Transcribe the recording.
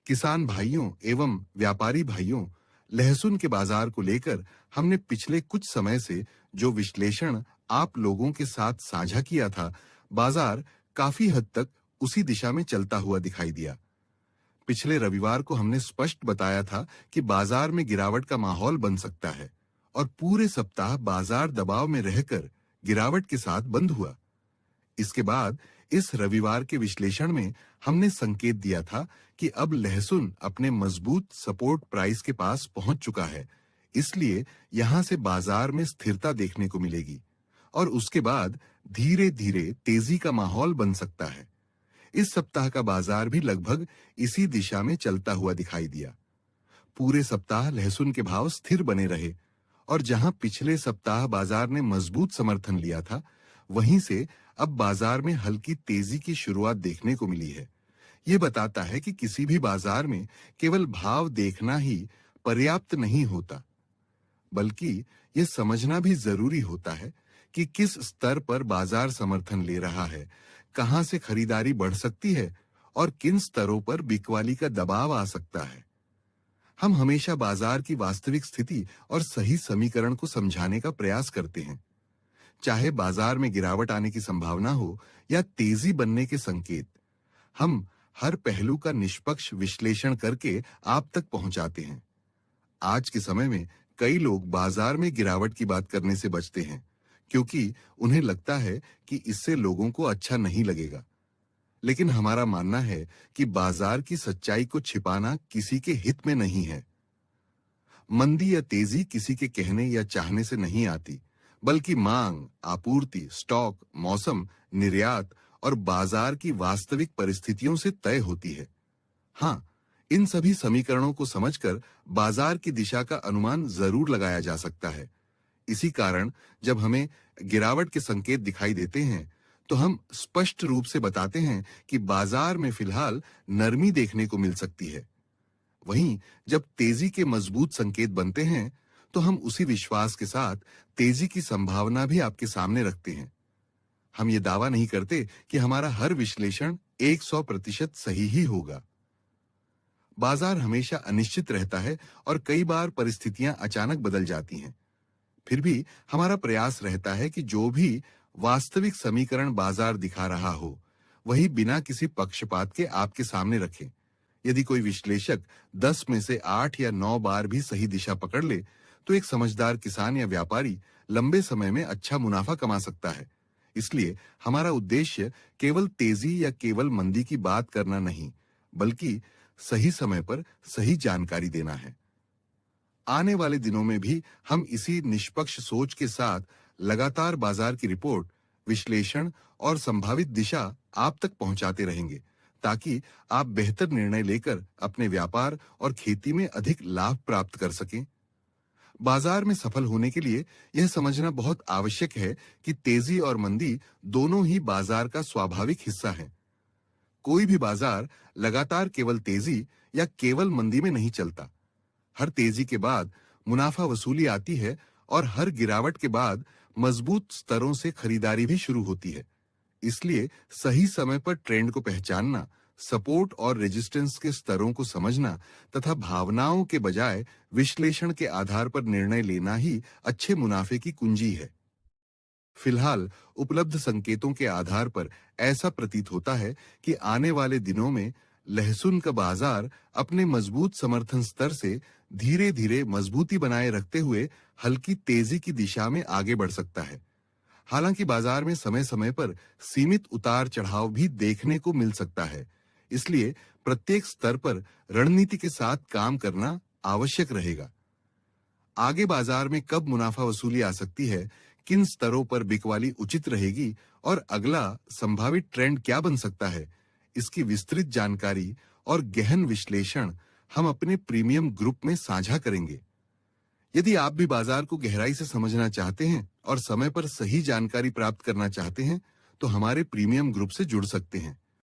किसान भाइयों एवं व्यापारी भाइयों, लहसुन के बाजार को लेकर हमने पिछले कुछ समय से जो विश्लेषण आप लोगों के साथ साझा किया था, बाजार काफी हद तक उसी दिशा में चलता हुआ दिखाई दिया। पिछले रविवार को हमने स्पष्ट बताया था कि बाजार में गिरावट का माहौल बन सकता है और पूरे सप्ताह बाजार दबाव में रहकर गिरावट के साथ बंद हुआ। इसके बाद इस रविवार के विश्लेषण में हमने संकेत दिया था कि अब लहसुन अपने मजबूत सपोर्ट प्राइस के पास पहुंच चुका है, इसलिए यहां से बाजार में स्थिरता देखने को मिलेगी और उसके बाद धीरे-धीरे तेजी का माहौल बन सकता है। इस सप्ताह का बाजार भी लगभग इसी दिशा में चलता हुआ दिखाई दिया। पूरे सप्ताह लहसुन के भाव स्थिर बने रहे और जहां पिछले सप्ताह बाजार ने मजबूत समर्थन लिया था, वहीं से अब बाजार में हल्की तेजी की शुरुआत देखने को मिली है। ये बताता है कि किसी भी बाजार में केवल भाव देखना ही पर्याप्त नहीं होता, बल्कि ये समझना भी जरूरी होता है कि किस स्तर पर बाजार समर्थन ले रहा है, कहां से खरीदारी बढ़ सकती है और किन स्तरों पर बिकवाली का दबाव आ सकता है। हम हमेशा बाजार की वास्तविक स्थिति और सही समीकरण को समझाने का प्रयास करते हैं। चाहे बाजार में गिरावट आने की संभावना हो या तेजी बनने के संकेत, हम हर पहलू का निष्पक्ष विश्लेषण करके आप तक पहुंचाते हैं। आज के समय में कई लोग बाजार में गिरावट की बात करने से बचते हैं, क्योंकि उन्हें लगता है कि इससे लोगों को अच्छा नहीं लगेगा। लेकिन हमारा मानना है कि बाजार की सच्चाई को छिपाना किसी के हित में नहीं है। मंदी या तेजी किसी के कहने या चाहने से नहीं आती, बल्कि मांग, आपूर्ति, स्टॉक, मौसम, निर्यात और बाजार की वास्तविक परिस्थितियों से तय होती है। हाँ, इन सभी समीकरणों को समझकर बाजार की दिशा का अनुमान जरूर लगाया जा सकता है। इसी कारण जब हमें गिरावट के संकेत दिखाई देते हैं, तो हम स्पष्ट रूप से बताते हैं कि बाजार में फिलहाल नरमी देखने को मिल सकती है। वहीं जब तेजी के मजबूत संकेत बनते हैं, तो हम उसी विश्वास के साथ तेजी की संभावना भी आपके सामने रखते हैं। हम ये दावा नहीं करते कि हमारा हर विश्लेषण 100% सही ही होगा। बाजार हमेशा अनिश्चित रहता है और कई बार परिस्थितियां अचानक बदल जाती हैं। फिर भी हमारा प्रयास रहता है कि जो भी वास्तविक समीकरण बाजार दिखा रहा हो, वही बिना किसी पक्षपात के आपके सामने रखें। यदि कोई विश्लेषक 10 में से 8 या 9 बार भी सही दिशा पकड़ ले, तो एक समझदार किसान या व्यापारी लंबे समय में अच्छा मुनाफा कमा सकता है। इसलिए हमारा उद्देश्य केवल तेजी या केवल मंदी की बात करना नहीं, बल्कि सही समय पर सही जानकारी देना है। आने वाले दिनों में भी हम इसी निष्पक्ष सोच के साथ लगातार बाजार की रिपोर्ट, विश्लेषण और संभावित दिशा आप तक पहुंचाते रहेंगे, ताकि आप बेहतर निर्णय लेकर अपने व्यापार और खेती में अधिक लाभ प्राप्त कर सकें। बाजार में सफल होने के लिए यह समझना बहुत आवश्यक है कि तेजी और मंदी दोनों ही बाजार का स्वाभाविक हिस्सा हैं। कोई भी बाजार लगातार केवल तेजी या केवल मंदी में नहीं चलता। हर तेजी के बाद मुनाफा वसूली आती है और हर गिरावट के बाद मजबूत स्तरों से खरीदारी भी शुरू होती है। इसलिए सही समय पर ट्रेंड को पहचानना, सपोर्ट और रेजिस्टेंस के स्तरों को समझना तथा भावनाओं के बजाय विश्लेषण के आधार पर निर्णय लेना ही अच्छे मुनाफे की कुंजी है। फिलहाल उपलब्ध संकेतों के आधार पर ऐसा प्रतीत होता है कि आने वाले दिनों में लहसुन का बाजार अपने मजबूत समर्थन स्तर से धीरे-धीरे मजबूती बनाए रखते हुए हल्की तेजी की दिशा में आगे बढ़ सकता है। हालांकि बाजार में समय-समय पर सीमित उतार-चढ़ाव भी देखने को मिल सकता है, इसलिए प्रत्येक स्तर पर रणनीति के साथ काम करना आवश्यक रहेगा। आगे बाजार में कब मुनाफा वसूली आ सकती है, किन स्तरों पर बिकवाली उचित रहेगी और अगला संभावित ट्रेंड क्या बन सकता है, इसकी विस्तृत जानकारी और गहन विश्लेषण हम अपने प्रीमियम ग्रुप में साझा करेंगे। यदि आप भी बाजार को गहराई से समझना चाहते हैं और समय पर सही जानकारी प्राप्त करना चाहते हैं, तो हमारे प्रीमियम ग्रुप से जुड़ सकते हैं।